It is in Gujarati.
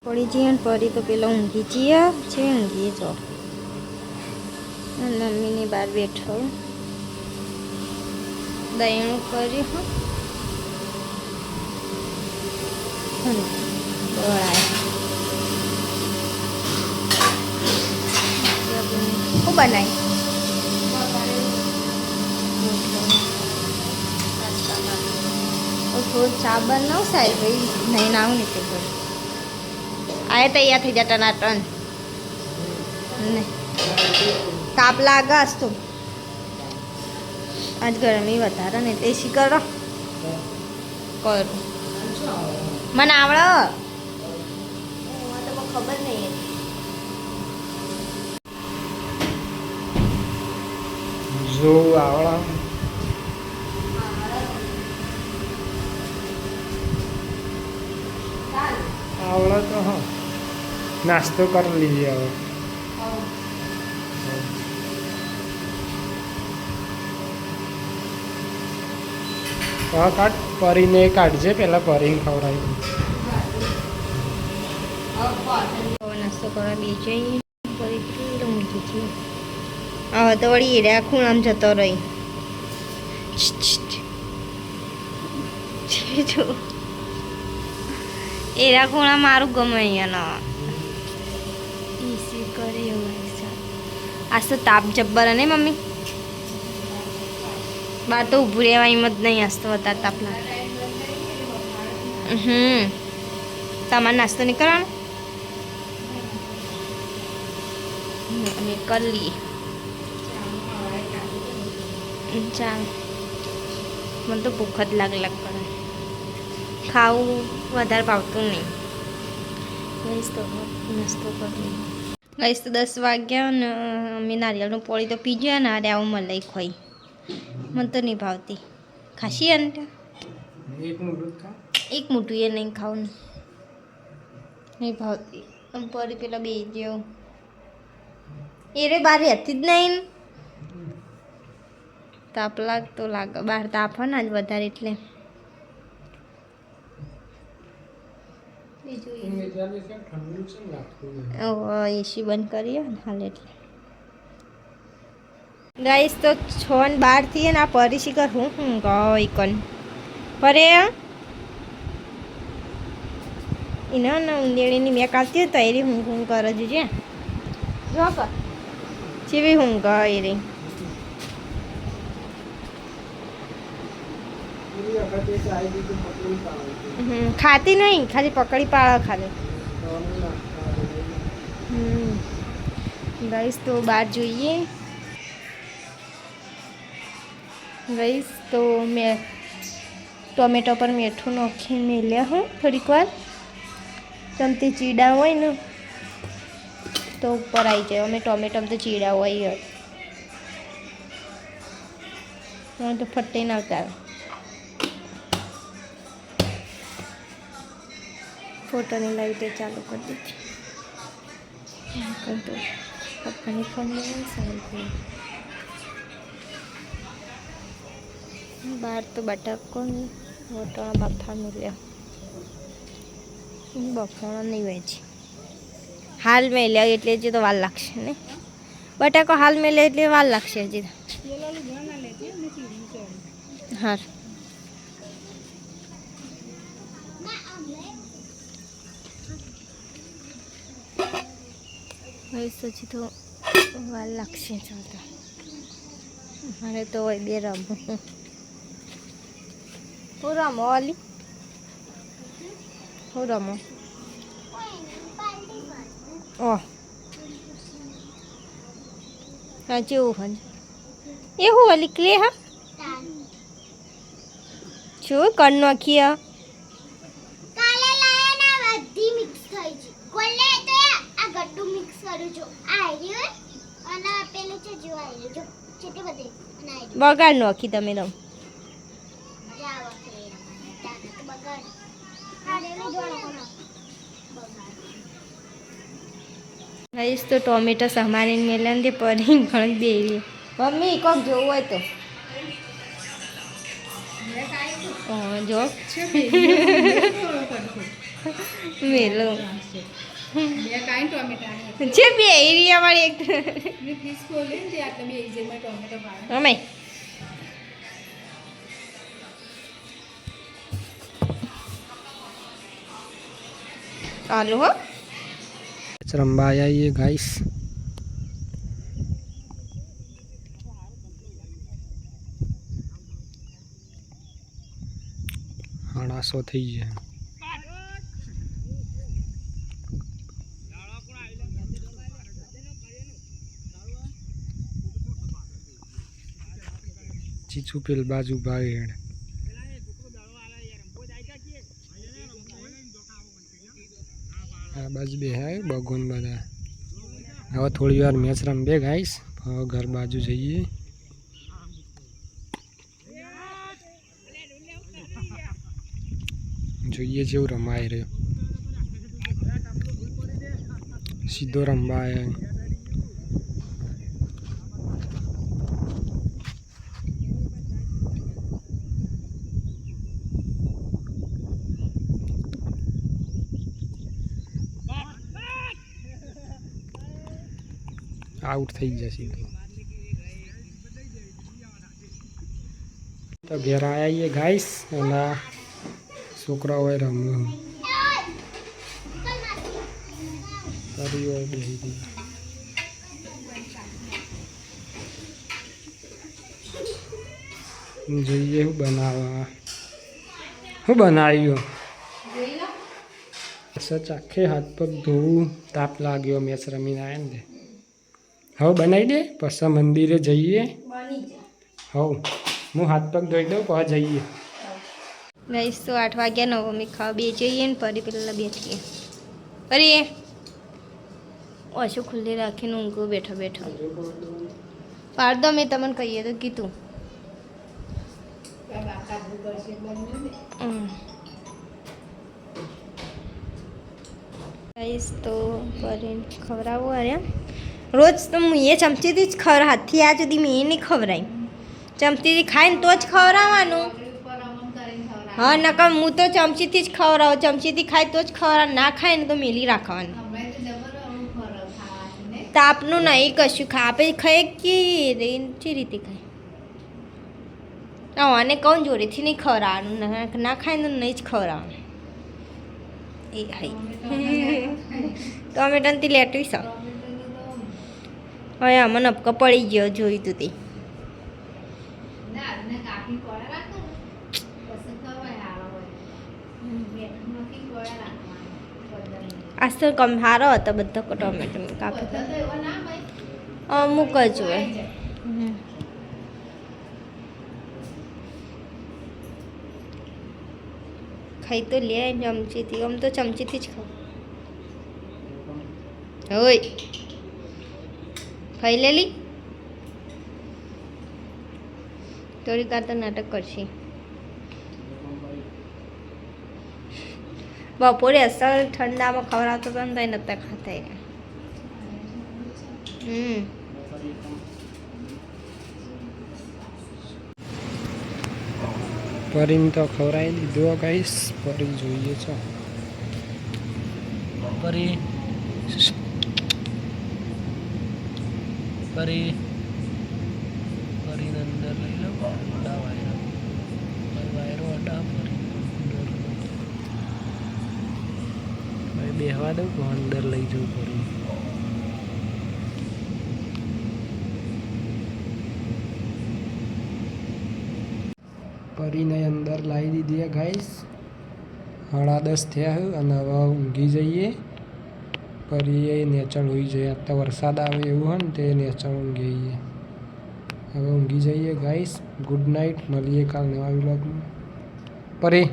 પડી જઈએ ને પરી તો પેલા ઊંઘી જઈએ છે ઊંઘી જો મમ્મીની બહાર બેઠો દહીણું કર્યું હું બનાવી થોડું ચા બનાવ સાહેબ ભાઈ નહીં ના આવું ને તે બધું આયા તૈયાર થઈ જતા ના ટન તાપ લાગે આજ તો આજ ગરમી વધારે ને તે શી કરો કરું મને આવડે તો ખબર નહીં જો આવડા आवड़ा तो हाँ नाश्तो कर लीजिए अब हाँ काट परी ने काटजे पहला परी खवड़ाई નાસ્તો કરવા બેસી પરી કેટલી ઊંઘી છે હવે તો વળી એડા ખૂણામાં જતો રહી જો એરા ખૂણા મારું ગમે અહીંયાનો એસી કરે એવું આજ તો તાપ જબ્બર ને મમ્મી બહાર તો ઊભું રહેવા એમ જ નહીં આજ તો વધારે તાપ લાગે તમારે નાસ્તો નહીં કરવાનો અમે કરી લઈએ ચાલ મને તો ભૂખ જ લાગ કરે ખાવું વધારે ભાવતું નહીં ગઈશ તો નાસ્તો કરી ગઈશ તો 10 વાગ્યા ને અમે નારિયેળનું પોળી તો પી ગયા ને અરે આવું મલાઈ ખોઈ મને તો નહીં ભાવતી ખાશી અને એક મોટું એ નહીં ખાવું નહીં ભાવતી આમ પરી પેલા બે જેવું એ રે બહાર રહેતી જ નહીં તાપ લાગતો લાગે બહાર તાપ હોય ને આજ વધારે એટલે એસી બંધ કરીએ ને હાલ એટલે ગાઈસ તો 6:12 થી ને આ પરી શિકર હું ગઈ કન પરે એના ને ઉંદેડીની મેં કાઢતી તો એરી હું કરે છે જો કર ચીવી હું ગઈ રે ખાતી નહીં ખાલી પકડી પાડે ખાલી ગઈશ તો બહાર જોઈએ ગઈશ તો મેં ટોમેટો પર મીઠું નાખીને મેલ્યા હું થોડીક વાર ચમચી ચીડા હોય ને તો ઉપર આવી જાય અમે ટોમેટોમાં તો ચીડા હોય તો ફટાઈને આવતા ફોટોની લાઈટે ચાલુ કરી દીધી તો પપ્પાની ફોન સારી બહાર તો બટાકો મોટા બફા મળ્યા બફાણા નહીં હોય છે હાલ મેલ્યા એટલે હજી તો વાર લાગશે ને બટાકો હાલ મેલ્યા એટલે વાર લાગશે હજી હા હજી તો વાર લાગશે ચાલતા મારે તો હોય બે રમવું હું રમો અલી હું રમો ઓહ હા જેવું હોય એવું અલી ક્લે હા શું કર નાખીએ બગાડ નાખી તમે રમ ગઈશ તો ટોમેટો સમારીને મેલાને તે પરી ઘણી દેરી મમ્મી કોક જોવું હોય તો જો મેલો બે કાંઈ ટોમેટા જે બે એરિયા વાળી એક મેં ફીસ ખોલી ને આટલે બે ઇઝીમાં ટોમેટો પાડે અમે આલુ હો रंबा आया ये गाइस हाड़ासो थी गया चीचू पेल बाजू बागेड़ बाजू बे है बगोन बदा હવે થોડી વાર મેચ રમબે ગાઈસ ઘર બાજુ જઈએ જોઈએ જેવું રમાય રહ્યો સીધો રમવા આવ્યા आउट थी जैसे तो घर आया ये गाइस छोकरा हो रम જોઈએ હું બનાવવા હું બનાવ્યું સચ આખે હાથ પગ ધોવું તાપ લાગ્યો મેચ રમીને આવ્યા ને હવે બનાવી દે પછી મંદિરે જઈએ હવ હું હાથ પગ ધોઈ દઉં પછી જઈએ ગાઈસ તો 8 વાગ્યા નવો અમે ખાવા બે જઈએ ને ફરી પેલા બેઠીએ ફરી ઓછું ખુલ્લી રાખીને ઊંઘો બેઠો બેઠો પાડ દો મેં તમને કહીએ તો કીધું ગાઈસ તો કરીને ખવડાવો અરે રોજ તો હું એ ચમચીથી જ હાથથી આ સુધી મેં એ નહીં ખવડાવી ચમચીથી ખાઈને તો જ ખવડાવવાનું હા નકર હું તો ચમચીથી જ ખવડાવું ચમચીથી ખાય તો જ ખવડાવ ના ખાય ને તો મેલી રાખવાનું તાપનું નહીં કશું આપે ખાય કે કેવી રીતે ખાય અને કહું જોડેથી નહીં ખવડાવવાનું ના ખાય ને નહીં જ ખવડાવવાનું એ હાઈ ટોમેટોથી લેટવી સર હવે આમાં નપકો પડી ગયો જોયું તું તે આજ તો કમ સારો હતો બધો ટોમેટો કાપી અમુક જ હોય ખાઈ તો લે ચમચીથી આમ તો ચમચીથી જ ખાવ હોય ખાઈ લેલી થોડીક વાર તો નાટક કરશે બપોરે અસલ ઠંડામાં ખવડાવતો હતો ને તો નતા ખાતા પરીને તો ખવડાવી દીધો ગાઈસ પરી જોઈએ છો પરી પરી પરીને અંદર લઈ લો અડા વાયરો અડા પરી બેહવા દઉં તો અંદર લઈ જવું પરી પરીને અંદર લાવી દીધી ગાઈસ 10:30 થયા અને હવે ઊંઘી જઈએ પરી એ નેચળ હોઈ જાય અત્યારે વરસાદ આવે એવું હોય ને તે નેચળ ઊંઘી જઈએ હવે ઊંઘી જઈએ ગાઈસ ગુડ નાઇટ મળીએ કાલ નવા વ્લોગમાં પરી